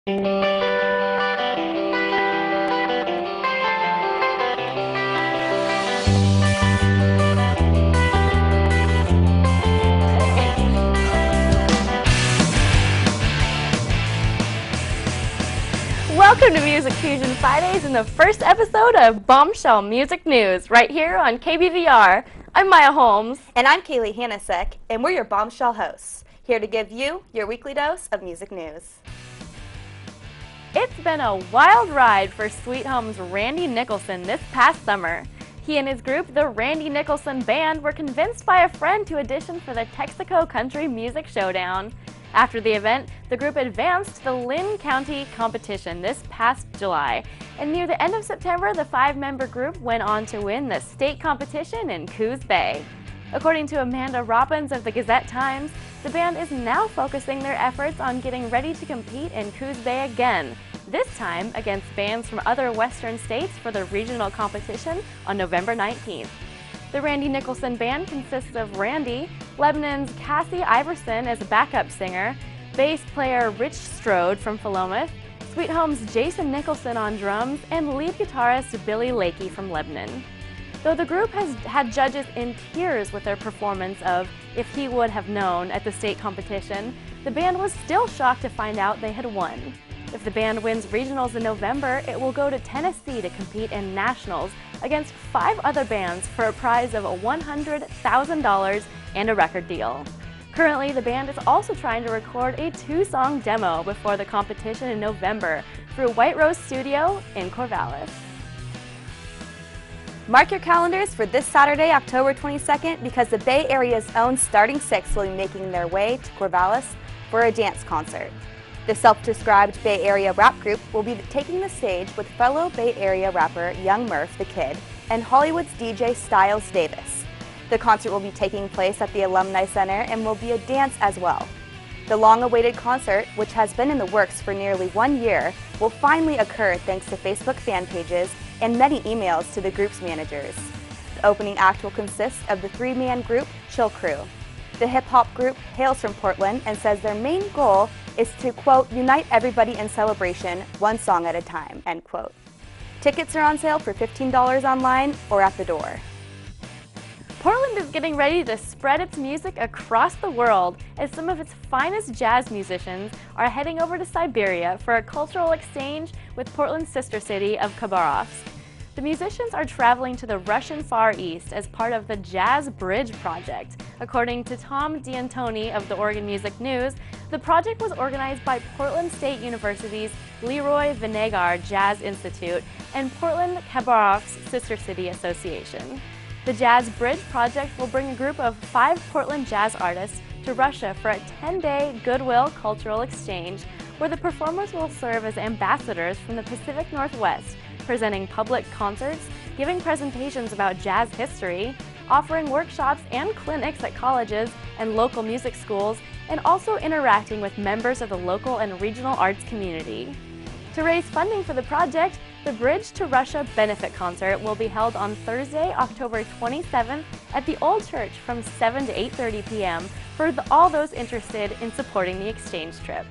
Welcome to Music Fusion Fridays and the first episode of Bombshell Music News, right here on KBVR. I'm Maya Holmes. And I'm Kayley Hanacek, and we're your Bombshell hosts, here to give you your weekly dose of music news. It's been a wild ride for Sweet Home's Randy Nicholson this past summer. He and his group, the Randy Nicholson Band, were convinced by a friend to audition for the Texaco Country Music Showdown. After the event, the group advanced to the Lynn County competition this past July, and near the end of September, the five-member group went on to win the state competition in Coos Bay. According to Amanda Robbins of the Gazette-Times, the band is now focusing their efforts on getting ready to compete in Coos Bay again, this time against bands from other western states for the regional competition on November 19th. The Randy Nicholson Band consists of Randy, Lebanon's Cassie Iverson as a backup singer, bass player Rich Strode from Philomath, Sweet Home's Jason Nicholson on drums, and lead guitarist Billy Lakey from Lebanon. Though the group has had judges in tears with their performance of If He Would Have Known at the state competition, the band was still shocked to find out they had won. If the band wins regionals in November, it will go to Tennessee to compete in nationals against 5 other bands for a prize of $100,000 and a record deal. Currently, the band is also trying to record a 2-song demo before the competition in November through White Rose Studio in Corvallis. Mark your calendars for this Saturday, October 22nd, because the Bay Area's own Starting Six will be making their way to Corvallis for a dance concert. The self-described Bay Area rap group will be taking the stage with fellow Bay Area rapper Young Murph the Kid and Hollywood's DJ Styles Davis. The concert will be taking place at the Alumni Center and will be a dance as well. The long-awaited concert, which has been in the works for nearly 1 year, will finally occur thanks to Facebook fan pages and many emails to the group's managers. The opening act will consist of the 3-man group Chill Crew. The hip-hop group hails from Portland and says their main goal is to, quote, unite everybody in celebration, one song at a time, end quote. Tickets are on sale for $15 online or at the door. Portland is getting ready to spread its music across the world as some of its finest jazz musicians are heading over to Siberia for a cultural exchange with Portland's sister city of Khabarovsk. The musicians are traveling to the Russian Far East as part of the Jazz Bridge Project. According to Tom D'Antoni of the Oregon Music News, the project was organized by Portland State University's Leroy Vinegar Jazz Institute and Portland Khabarovsk Sister City Association. The Jazz Bridge Project will bring a group of 5 Portland jazz artists to Russia for a 10-day goodwill cultural exchange, where the performers will serve as ambassadors from the Pacific Northwest, presenting public concerts, giving presentations about jazz history, offering workshops and clinics at colleges and local music schools, and also interacting with members of the local and regional arts community. To raise funding for the project, the Bridge to Russia benefit concert will be held on Thursday, October 27th at the Old Church from 7 to 8:30 p.m. for all those interested in supporting the exchange trip.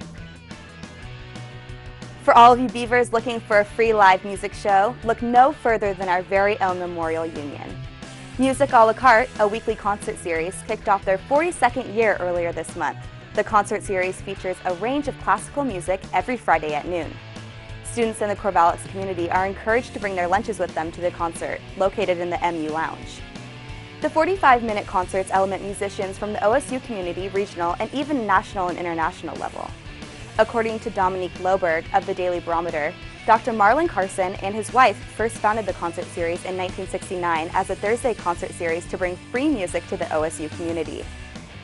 For all of you Beavers looking for a free live music show, look no further than our very own Memorial Union. Music a la carte, a weekly concert series, kicked off their 42nd year earlier this month. The concert series features a range of classical music every Friday at noon. Students in the Corvallis community are encouraged to bring their lunches with them to the concert, located in the MU Lounge. The 45-minute concerts element musicians from the OSU community, regional, and even national and international level. According to Dominique Loberg of the Daily Barometer, Dr. Marlon Carson and his wife first founded the concert series in 1969 as a Thursday concert series to bring free music to the OSU community.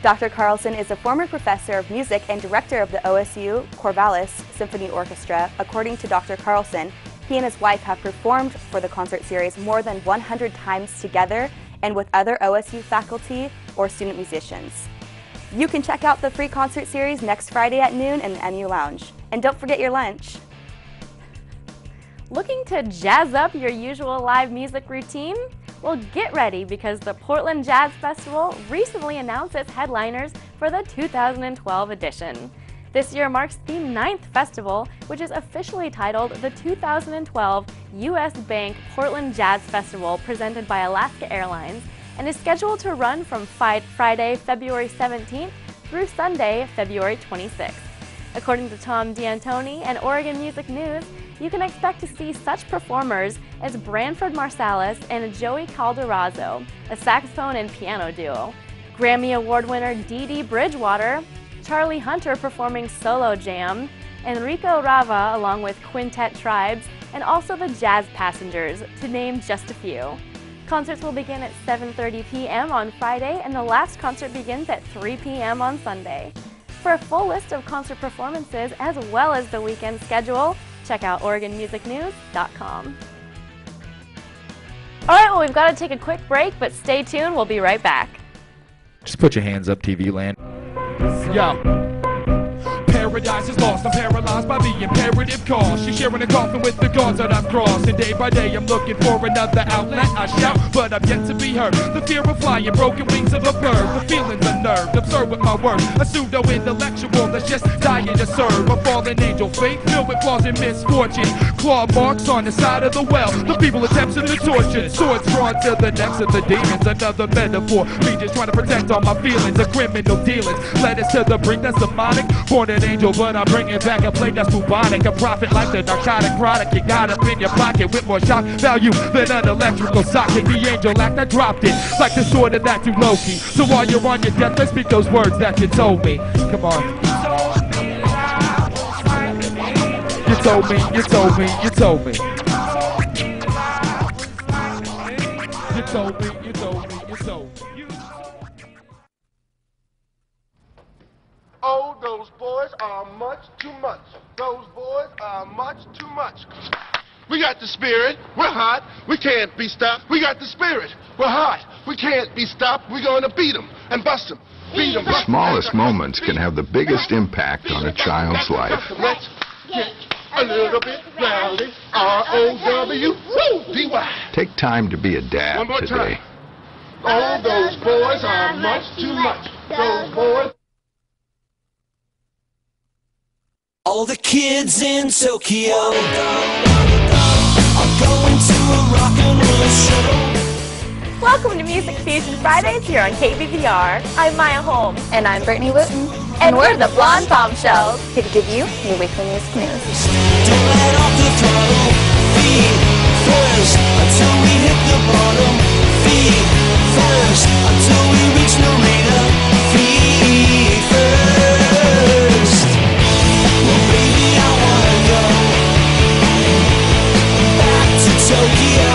Dr. Carlson is a former professor of music and director of the OSU Corvallis Symphony Orchestra. According to Dr. Carlson, he and his wife have performed for the concert series more than 100 times together and with other OSU faculty or student musicians. You can check out the free concert series next Friday at noon in the MU Lounge. And don't forget your lunch. Looking to jazz up your usual live music routine? Well, get ready because the Portland Jazz Festival recently announced its headliners for the 2012 edition. This year marks the 9th festival, which is officially titled the 2012 U.S. Bank Portland Jazz Festival presented by Alaska Airlines, and is scheduled to run from Friday, February 17th through Sunday, February 26th. According to Tom D'Antoni and Oregon Music News, you can expect to see such performers as Branford Marsalis and Joey Calderazzo, a saxophone and piano duo, Grammy Award winner Dee Dee Bridgewater, Charlie Hunter performing solo jam, Enrico Rava along with Quintet Tribes, and also the Jazz Passengers, to name just a few. Concerts will begin at 7:30 p.m. on Friday, and the last concert begins at 3 p.m. on Sunday. For a full list of concert performances as well as the weekend schedule, check out OregonMusicNews.com. All right, well, we've got to take a quick break, but stay tuned. We'll be right back. Just put your hands up, TV land. Yo. Paradise is lost, I'm paralyzed by the imperative cause. She's sharing a coffin with the gods that I've crossed, and day by day I'm looking for another outlet. I shout, but I've yet to be heard. The fear of flying, broken wings of a bird. The feeling's unnerved, absurd with my words. A pseudo-intellectual that's just dying to serve. A fallen angel, fate filled with flaws and misfortune. Claw marks on the side of the well. The people attempts to be tortured. Swords drawn to the necks of the demons. Another metaphor, me just trying to protect all my feelings. The criminal dealings led us to the brink that's demonic. Born an angel, but I'm bringing back a plate that's bubonic. A profit like the narcotic product you got up in your pocket with more shock value than an electrical socket. The angel act, I dropped it like the sword of that to Loki. So while you're on your death, let's speak those words that you told me. Come on. You told me, you told me, you told me. You told me, you told me, you told me. Oh, those boys are much too much. Those boys are much too much. We got the spirit. We're hot. We can't be stopped. We got the spirit. We're hot. We can't be stopped. We're going to beat them and bust them. Beat them. The smallest moments can have the biggest impact on a child's life. Let's get a little bit rowdy. R-O-W-D-Y. Take time to be a dad One more today. time. Oh, those boys are much too much. Those boys. All the kids in Tokyo are going to a rock and roll show. Welcome to Music Fusion Fridays here on KBVR. I'm Maya Holmes. And I'm Brittany Wooten. And we're the Blonde Bombshells. Here to give you your weekly music news. Don't let off the throttle. Feet first until we hit the bottom. Feet first until we reach Narita. Feet first. Well, baby, I wanna go back to Tokyo.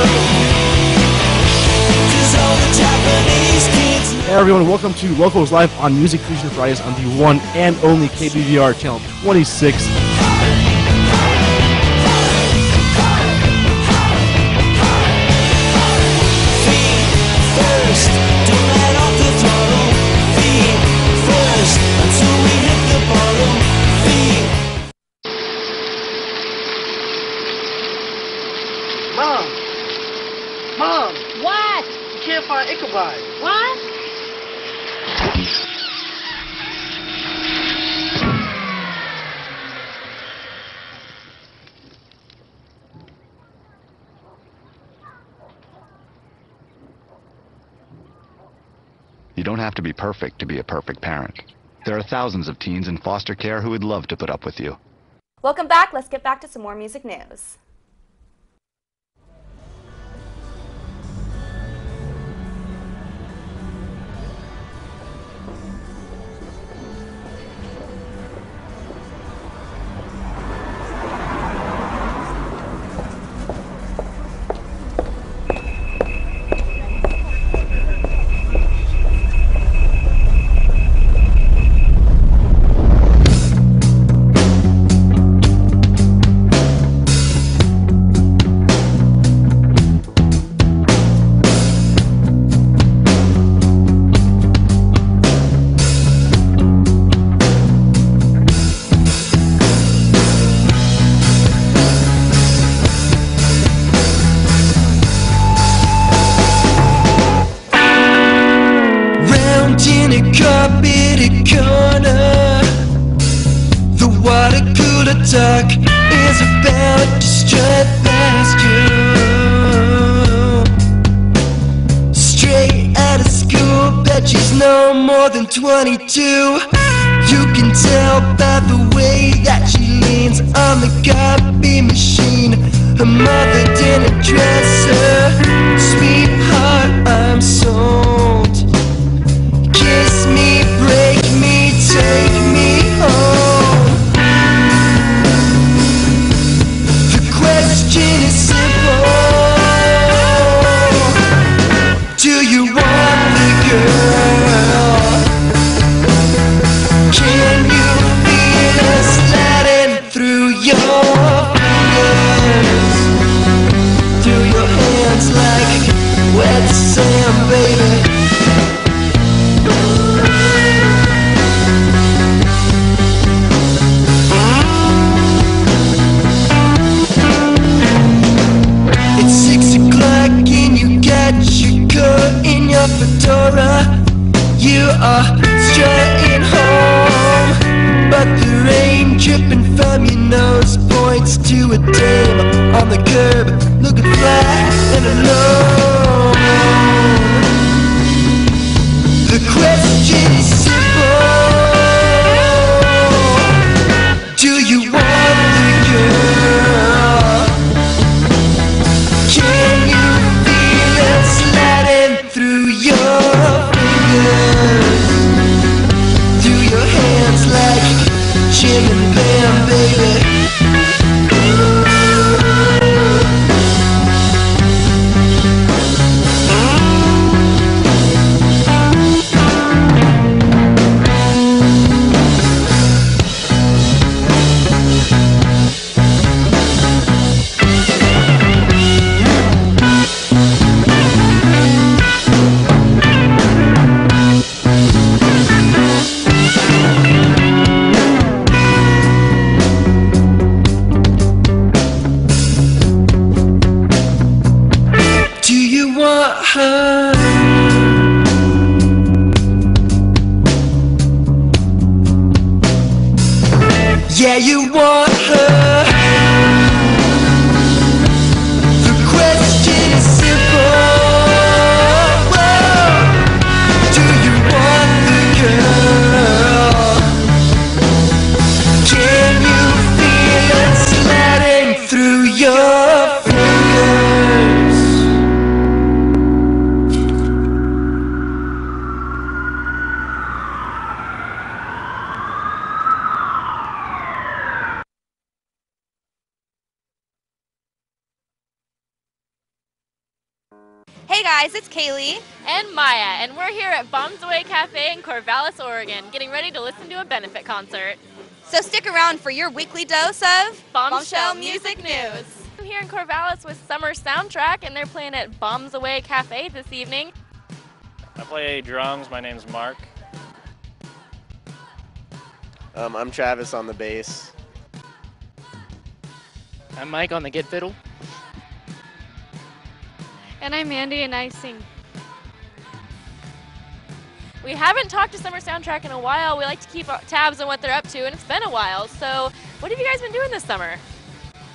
'Cause all the Japanese kids. Hey everyone, welcome to Locals Live on Music Fusion Fridays on the one and only KBVR channel 26. Mom, What? you can't find Ichabod. What? You don't have to be perfect to be a perfect parent. There are thousands of teens in foster care who would love to put up with you. Welcome back. Let's get back to some more music news. is about to strut past you. Straight out of school, bet she's no more than 22. You can tell by the way that she leans on the copy machine. Her mother didn't dress her. Sweetheart, I'm sold. Kiss me, break me, take me home. The question is simple. Do you want the girl? Can you feel her sliding through your fingers? Through your hands like wet sand, baby. It's 6 o'clock and you got your coat in your fedora. You are strutting home, but the rain dripping from your nose points to a dame on the curb, looking flat and alone. The question is simple. Do you want the girl? Can you feel it sliding through your fingers? Through your hands like Jim and Pam, baby. Do you want her? Yeah, you want her. The question is simple. Whoa. Do you want the girl? Can you feel it sliding through your fingers? Hey guys, it's Kayley. And Maya, and we're here at Bombs Away Cafe in Corvallis, Oregon, getting ready to listen to a benefit concert. So stick around for your weekly dose of Bombshell Music News. I'm here in Corvallis with Summer Soundtrack, and they're playing at Bombs Away Cafe this evening. I play drums. My name's Mark. I'm Travis on the bass. I'm Mike on the git fiddle. And I'm Mandy, and I sing. We haven't talked to Summer Soundtrack in a while. We like to keep tabs on what they're up to, and it's been a while. So what have you guys been doing this summer?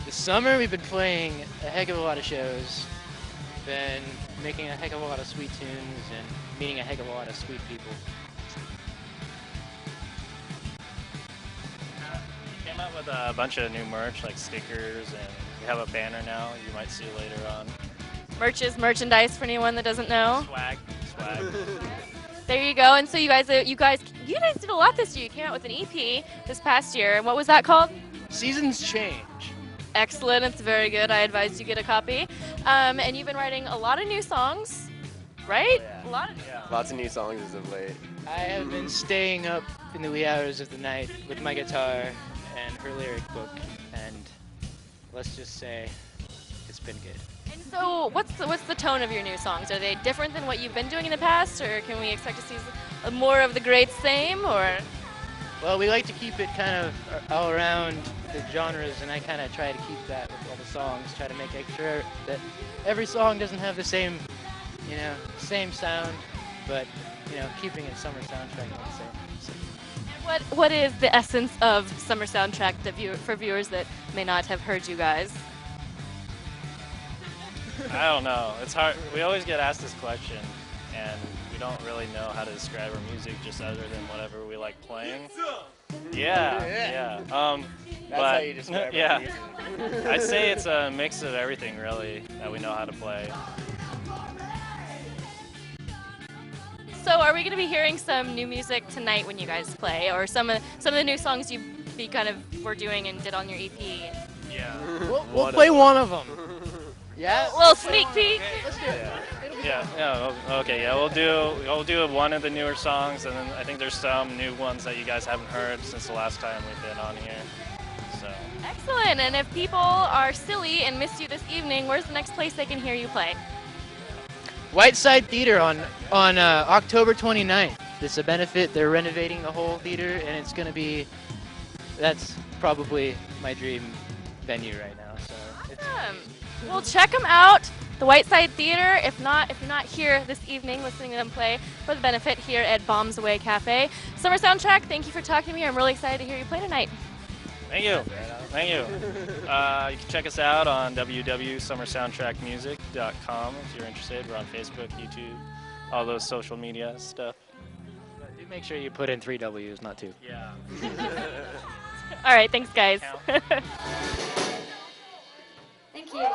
This summer we've been playing a heck of a lot of shows. Been making a heck of a lot of sweet tunes and meeting a heck of a lot of sweet people. We came out with a bunch of new merch, like stickers, and we have a banner now you might see later on. Merch is merchandise for anyone that doesn't know. Swag. There you go. And so you guys did a lot this year. You came out with an EP this past year. And what was that called? Seasons Change. Excellent. It's very good. I advise you get a copy. And you've been writing a lot of new songs, right? Oh, yeah. A lot of Lots of new songs as of late. I have been staying up in the wee hours of the night with my guitar and her lyric book, and let's just say it's been good. And so what's the tone of your new songs? Are they different than what you've been doing in the past, or can we expect to see more of the great same, or? Well, we like to keep it kind of all around the genres, and I kind of try to keep that with all the songs, try to make sure that every song doesn't have the same, same sound, but, keeping it Summer Soundtrack, let's say. What is the essence of Summer Soundtrack for viewers that may not have heard you guys? I don't know. It's hard. We always get asked this question, and we don't really know how to describe our music just other than whatever we like playing. Yeah. That's how you describe our yeah. music. I'd say it's a mix of everything, really, that we know how to play. So, are we going to be hearing some new music tonight when you guys play, or some of the new songs you kind of were doing and did on your EP? Yeah. We'll play one of them. Yeah. A little sneak peek. Let's do it. Yeah. Okay. Yeah, we'll do one of the newer songs, and then I think there's some new ones that you guys haven't heard since the last time we've been on here. So. Excellent. And if people are silly and missed you this evening, where's the next place they can hear you play? Whiteside Theater on October 29th. It's a benefit. They're renovating the whole theater, and it's going to be. That's probably my dream venue right now. So. Well, check them out, the Whiteside Theater. If you're not here this evening listening to them play for the benefit here at Bombs Away Cafe. Summer Soundtrack, thank you for talking to me. I'm really excited to hear you play tonight. Thank you. You can check us out on www.summersoundtrackmusic.com if you're interested. We're on Facebook, YouTube, all those social media stuff. But do make sure you put in 3 W's, not 2. Yeah. All right, thanks, guys. Thank you.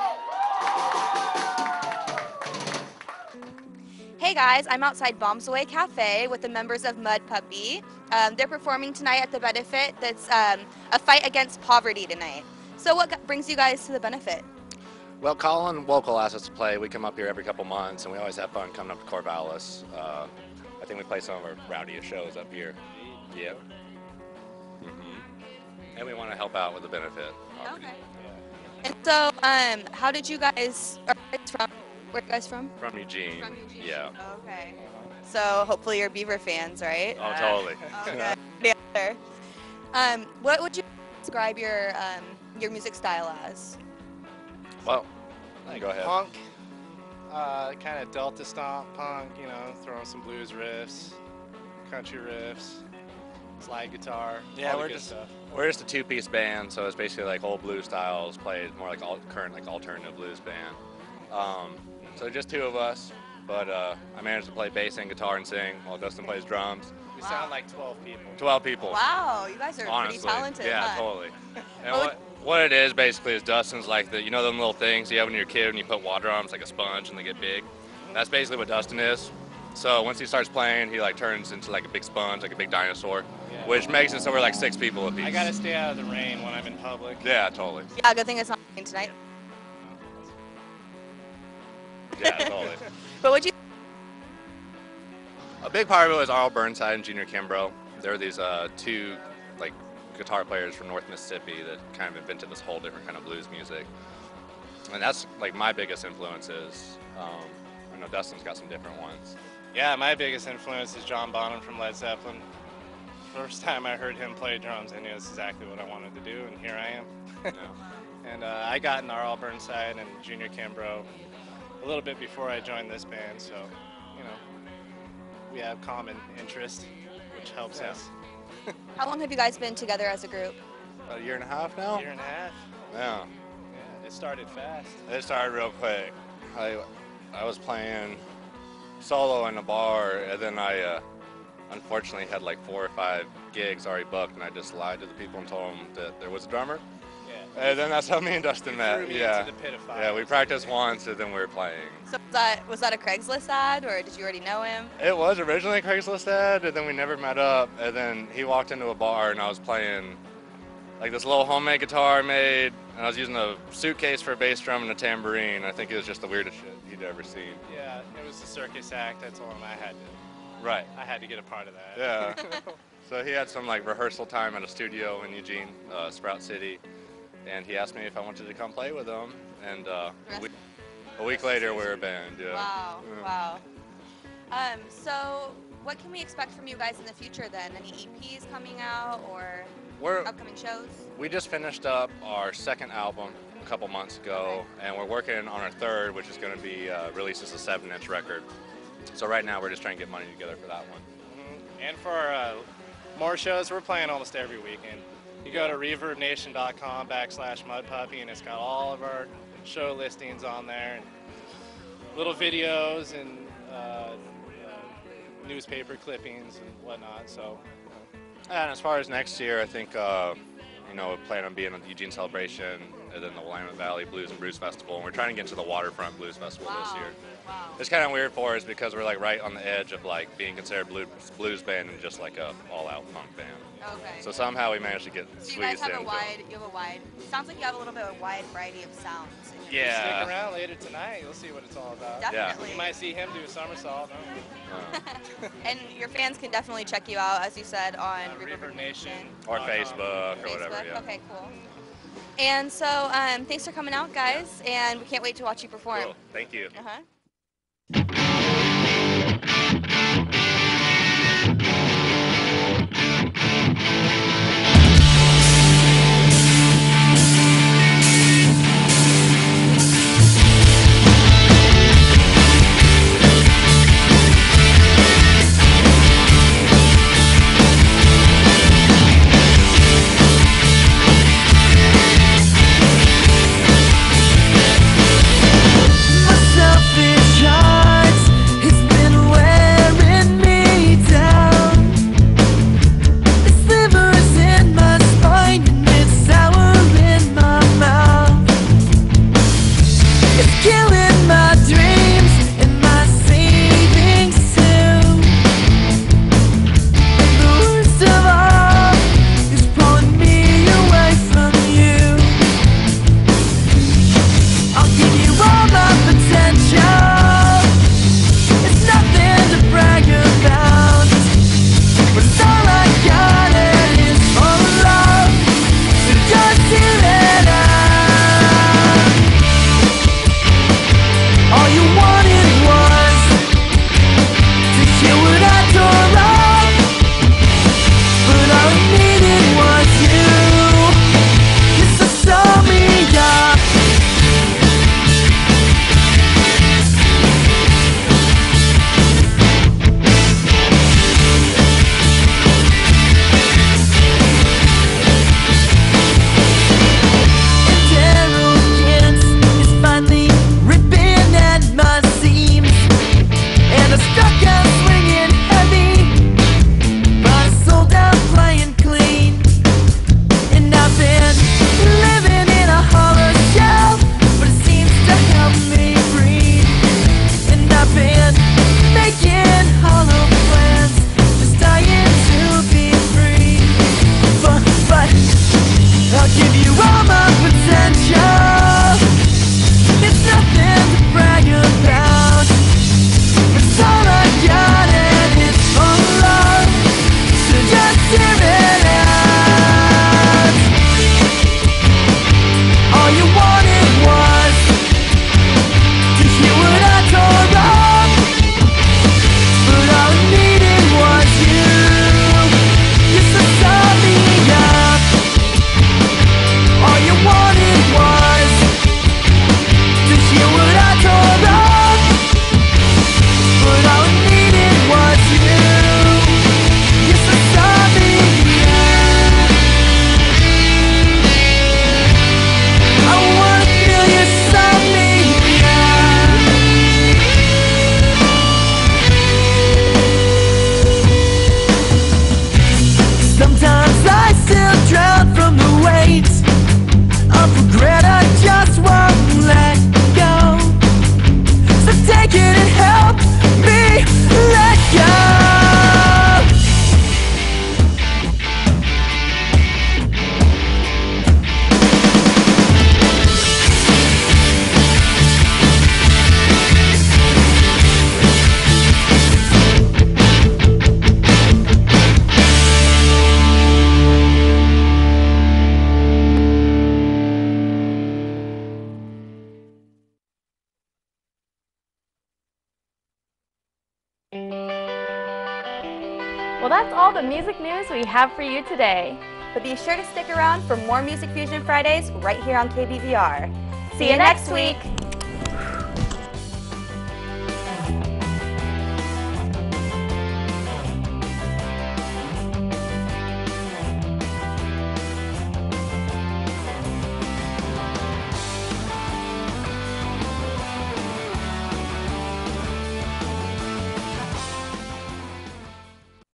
Hey guys, I'm outside Bombs Away Cafe with the members of Mud Puppy. They're performing tonight at the benefit that's a fight against poverty tonight. So what brings you guys to the benefit? Well, Colin Local asked us to play. We come up here every couple months, and we always have fun coming up to Corvallis. I think we play some of our rowdiest shows up here. Yeah. And we want to help out with the benefit. Okay. And so, how did you guys, where are you guys from? From Eugene. From Eugene. Yeah. Okay. So hopefully you're Beaver fans, right? Oh, totally. Okay. What would you describe your music style as? Well, go ahead. Punk, kind of Delta stomp punk, you know, throwing some blues riffs, country riffs, slide guitar, Yeah, all the good stuff. We're just a 2-piece band, so it's basically like old blues styles played more like current like alternative blues band. So just 2 of us, but I managed to play bass and guitar and sing while Dustin plays drums. We sound like 12 people. 12 people. Wow, you guys are Honestly. pretty talented. Yeah, huh? totally. And what it is basically is Dustin's like you know them little things you have when you're a kid when you put water on them, it's like a sponge and they get big. That's basically what Dustin is. So once he starts playing, he like turns into like a big sponge, like a big dinosaur, which makes it so we're like 6 people apiece. I gotta stay out of the rain when I'm in public. Yeah, totally. Yeah, good thing it's not raining tonight. Yeah, totally. But would you? A big part of it was Arl Burnside and Junior Kimbrough. There were these 2 like guitar players from North Mississippi that kind of invented this whole different kind of blues music. And that's like my biggest influences. I know Dustin's got some different ones. Yeah, my biggest influence is John Bonham from Led Zeppelin. First time I heard him play drums, I knew that's exactly what I wanted to do, and here I am. And I got in Arl Burnside and Junior Kimbrough a little bit before I joined this band, so, you know, we have common interest, which helps us. How long have you guys been together as a group? About 1.5 years now? 1.5 years. Yeah. Yeah, it started fast. It started real quick. I was playing solo in a bar, and then I unfortunately had like 4 or 5 gigs already booked, and I just lied to the people and told them that there was a drummer. Yeah. And then that's how me and Dustin met. Into the pit of fire. Yeah, we practiced once, and then we were playing. So was that a Craigslist ad, or did you already know him? It was originally a Craigslist ad, and then we never met up, and then he walked into a bar, and I was playing like this little homemade guitar I made, and I was using a suitcase for a bass drum and a tambourine. I think it was just the weirdest shit he'd ever seen. Yeah, it was a circus act. I told him I had to. Right. I had to get a part of that. Yeah. So he had some like rehearsal time at a studio in Eugene, Sprout City, and he asked me if I wanted to come play with him. And a week later, we were a band. Yeah. Wow. Yeah. Wow. So what can we expect from you guys in the future then? Any EPs coming out or upcoming shows? We just finished up our 2nd album a couple months ago, and we're working on our 3rd, which is going to be released as a 7-inch record. So right now we're just trying to get money together for that one. And for our more shows. We're playing almost every weekend. You go to reverbnation.com/mudpuppy, and it's got all of our show listings on there, and little videos and newspaper clippings and whatnot. So, and as far as next year, I think you know, we plan on being on the Eugene Celebration and then the Willamette Valley Blues and Brews Festival, and we're trying to get to the Waterfront Blues Festival this year. Wow. It's kind of weird for us because we're like right on the edge of like being considered blues band and just like a all-out funk band. Okay. So somehow we managed to get So you guys squeezed have in. you have a wide, sounds like you have a little bit of a wide variety of sounds. In your Yeah. stick around later tonight. You'll see what it's all about. Definitely. You might see him do a somersault. And your fans can definitely check you out, as you said, on Reverb Nation. Or Facebook or whatever, yeah. Okay, cool. And so, thanks for coming out, guys, and we can't wait to watch you perform. Cool. Thank you. Selfish heart, it's been wearing me down. The slivers in my spine and it's sour in my mouth. It's killing my dreams and my savings too. And the worst of all is pulling me away from you. I'll give you all my potential. It's nothing to brag about, but it's all I got and it's all love. So just hear it out. All you wanted was to hear what I tore up, but all I needed was you. Yes, so sew me up. Arrogance is finally ripping at my seams, and I struck out swinging heavy, but I sold out playing clean. And I've been living in a hollow shell, but it seems to help me breathe. And I've been making hollow plans, just dying to be free. But I'll give you all my potential. It's nothing to brag about, it's all I got and it's all love. So just hear it out. All you wanted was to hear what I tore up, but all I needed was you. Yes, so sew me up. All you wanted was to hear what I tore up, but all I needed was you. Yes, so sew me up. I wanna feel you sew me up. Sometimes I still drown from the weight of regret. I just won't let go. So take it and help me let go. Well, that's all the music news we have for you today. But be sure to stick around for more Music Fusion Fridays right here on KBVR. See you next week.